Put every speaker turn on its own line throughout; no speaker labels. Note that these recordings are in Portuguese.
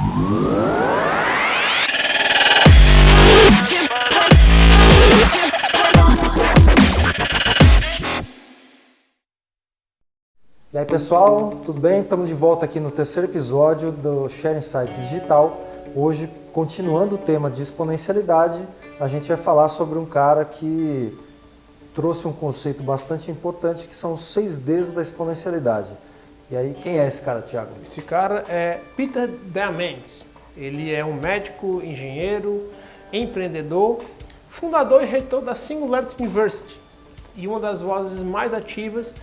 E aí pessoal, tudo bem? Estamos de volta aqui no terceiro episódio do Share Insights Digital. Hoje, continuando o tema de exponencialidade, a gente vai falar sobre um cara que trouxe um conceito bastante importante, que são os 6Ds da exponencialidade. E aí, quem é esse cara, Thiago?
Esse cara é Peter Diamandis. Ele é um médico, engenheiro, empreendedor, fundador e reitor da Singularity University e uma das vozes mais ativas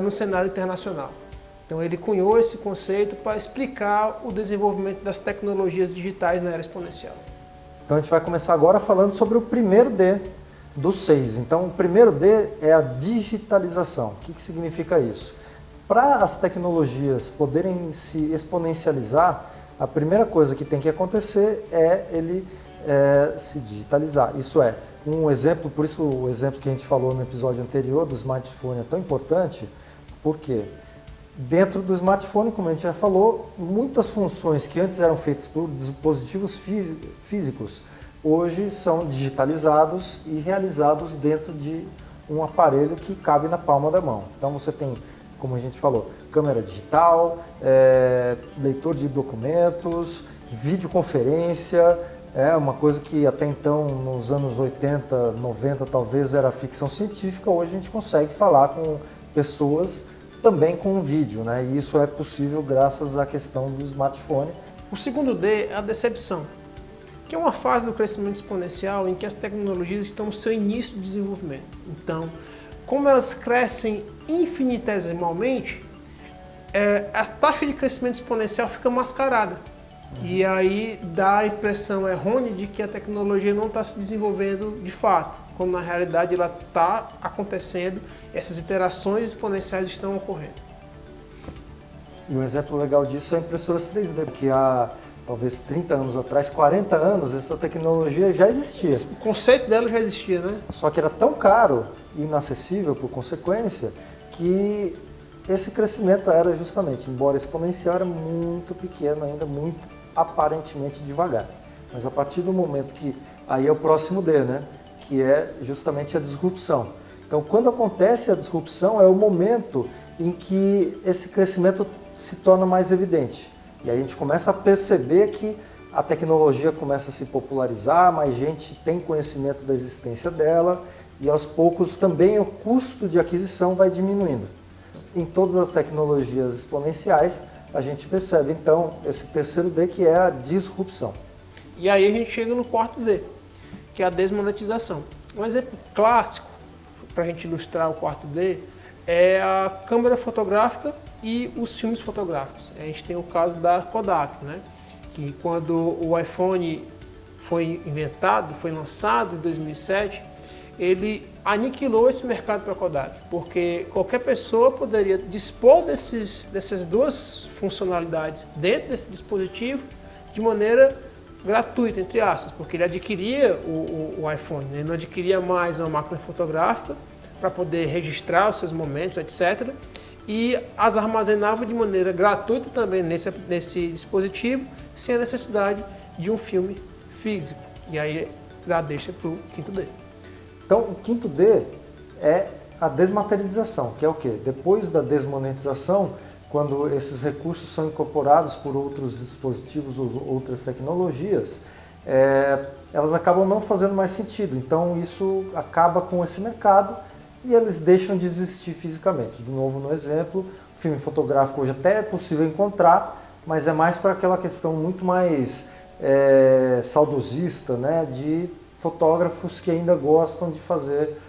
no cenário internacional. Então ele cunhou esse conceito para explicar o desenvolvimento das tecnologias digitais na era exponencial.
Então a gente vai começar agora falando sobre o primeiro D dos 6. Então o primeiro D é a digitalização. O que significa isso? Para as tecnologias poderem se exponencializar, a primeira coisa que tem que acontecer é ele se digitalizar. Isso é, um exemplo, por isso o exemplo que a gente falou no episódio anterior do smartphone é tão importante, porque dentro do smartphone, como a gente já falou, muitas funções que antes eram feitas por dispositivos físicos, hoje são digitalizados e realizados dentro de um aparelho que cabe na palma da mão. Então você tem, como a gente falou, câmera digital, leitor de documentos, videoconferência. É uma coisa que até então, nos anos 80, 90, talvez era ficção científica, hoje a gente consegue falar com pessoas também com vídeo, né? E isso é possível graças à questão do smartphone.
O segundo D é a decepção, que é uma fase do crescimento exponencial em que as tecnologias estão no seu início de desenvolvimento. Então, como elas crescem infinitesimalmente, a taxa de crescimento exponencial fica mascarada. E aí dá a impressão errônea de que a tecnologia não está se desenvolvendo de fato, quando na realidade ela está acontecendo, essas interações exponenciais estão ocorrendo.
E um exemplo legal disso é impressoras 3D, porque há talvez 30 anos atrás, 40 anos, essa tecnologia já existia.
O conceito dela já existia, né?
Só que era tão caro e inacessível por consequência que esse crescimento era justamente, embora exponencial, era muito pequeno ainda, muito aparentemente devagar. Mas a partir do momento que, aí é o próximo D, né? Que é justamente a disrupção. Então, quando acontece a disrupção, é o momento em que esse crescimento se torna mais evidente. E aí a gente começa a perceber que a tecnologia começa a se popularizar, mais gente tem conhecimento da existência dela, e aos poucos também o custo de aquisição vai diminuindo. Em todas as tecnologias exponenciais, a gente percebe, então, esse terceiro D, que é a disrupção.
E aí a gente chega no quarto D, que é a desmonetização. Um exemplo clássico, para a gente ilustrar o quarto D, é a câmera fotográfica e os filmes fotográficos. A gente tem o caso da Kodak, né? Que quando o iPhone foi inventado, foi lançado em 2007, ele aniquilou esse mercado para a Kodak, porque qualquer pessoa poderia dispor dessas duas funcionalidades dentro desse dispositivo de maneira gratuita, entre aspas, porque ele adquiria o iPhone, ele não adquiria mais uma máquina fotográfica para poder registrar os seus momentos, etc. E as armazenava de maneira gratuita também nesse dispositivo, sem a necessidade de um filme físico. E aí já deixa para o quinto D.
Então, o quinto D é a desmaterialização, que é o quê? Depois da desmonetização, quando esses recursos são incorporados por outros dispositivos ou outras tecnologias, elas acabam não fazendo mais sentido. Então, isso acaba com esse mercado e eles deixam de existir fisicamente. De novo, no exemplo, o filme fotográfico hoje até é possível encontrar, mas é mais para aquela questão muito mais saudosista, né, de fotógrafos que ainda gostam de fazer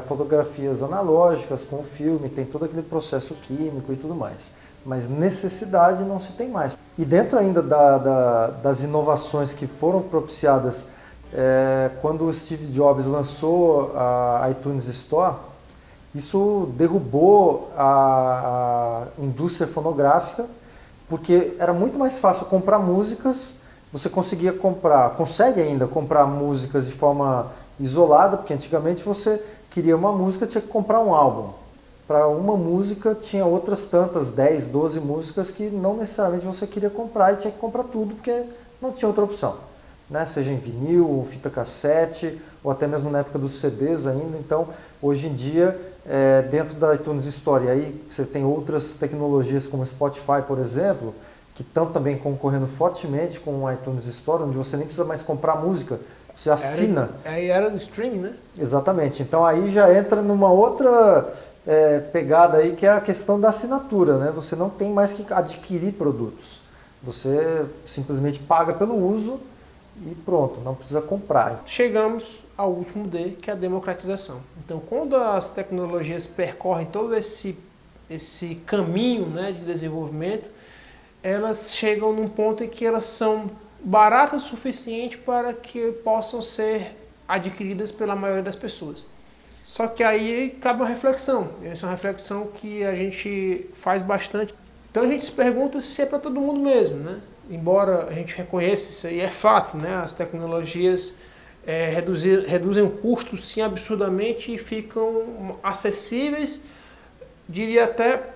fotografias analógicas com o filme, tem todo aquele processo químico e tudo mais. Mas necessidade não se tem mais. E dentro ainda das inovações que foram propiciadas quando o Steve Jobs lançou a iTunes Store, isso derrubou a indústria fonográfica, porque era muito mais fácil comprar músicas. Você consegue ainda comprar músicas de forma isolada, porque antigamente você queria uma música, tinha que comprar um álbum. para uma música tinha outras tantas, 10, 12 músicas que não necessariamente você queria comprar e tinha que comprar tudo porque não tinha outra opção, né? Seja em vinil, ou fita cassete, ou até mesmo na época dos CDs ainda. Então, hoje em dia, dentro da iTunes Store, aí você tem outras tecnologias como Spotify, por exemplo, que estão também concorrendo fortemente com o iTunes Store, onde você nem precisa mais comprar música, você assina.
Aí era do streaming, né?
Exatamente. Então aí já entra numa outra pegada aí, que é a questão da assinatura, né? Você não tem mais que adquirir produtos. Você simplesmente paga pelo uso e pronto, não precisa comprar.
Chegamos ao último D, que é a democratização. Então, quando as tecnologias percorrem todo esse caminho, né, de desenvolvimento, elas chegam num ponto em que elas são baratas o suficiente para que possam ser adquiridas pela maioria das pessoas. Só que aí cabe uma reflexão. Essa é uma reflexão que a gente faz bastante. Então a gente se pergunta se é para todo mundo mesmo, né? Embora a gente reconheça isso aí, é fato, né? As tecnologias reduzem o custo sim absurdamente e ficam acessíveis, diria até,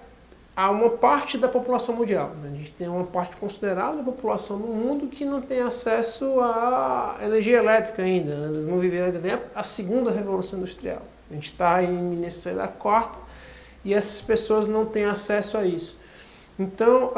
a uma parte da população mundial. A gente tem uma parte considerável da população no mundo que não tem acesso à energia elétrica ainda. Eles não viveram ainda nem a segunda revolução industrial. A gente está em início da quarta e essas pessoas não têm acesso a isso. Então,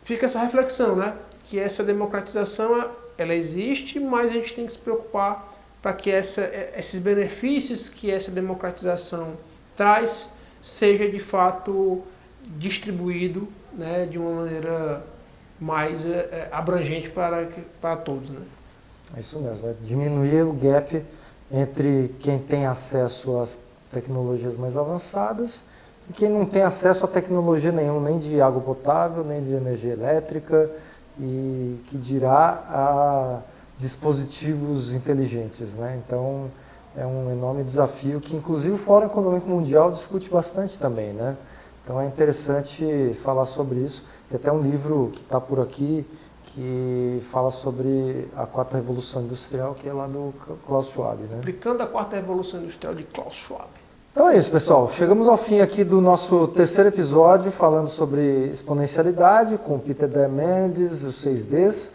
fica essa reflexão, né? Que essa democratização, ela existe, mas a gente tem que se preocupar para que esses benefícios que essa democratização traz seja de fato distribuído, né, de uma maneira mais abrangente para todos, né?
É isso mesmo, é diminuir o gap entre quem tem acesso às tecnologias mais avançadas e quem não tem acesso a tecnologia nenhuma, nem de água potável, nem de energia elétrica, e que dirá a dispositivos inteligentes, né? Então é um enorme desafio que inclusive o Fórum Econômico Mundial discute bastante também, né? Então é interessante falar sobre isso. Tem até um livro que está por aqui que fala sobre a quarta revolução industrial, que é lá do Klaus Schwab, né?
Aplicando a quarta revolução industrial de Klaus Schwab.
Então é isso, pessoal. Chegamos ao fim aqui do nosso terceiro episódio, falando sobre exponencialidade, com Peter Diamandis, os 6Ds.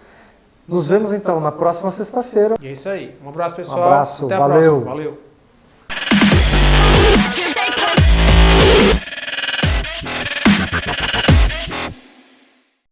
Nos vemos então na próxima sexta-feira.
E é isso aí. Um abraço, pessoal.
Um abraço,
até a
valeu.
próxima. Valeu.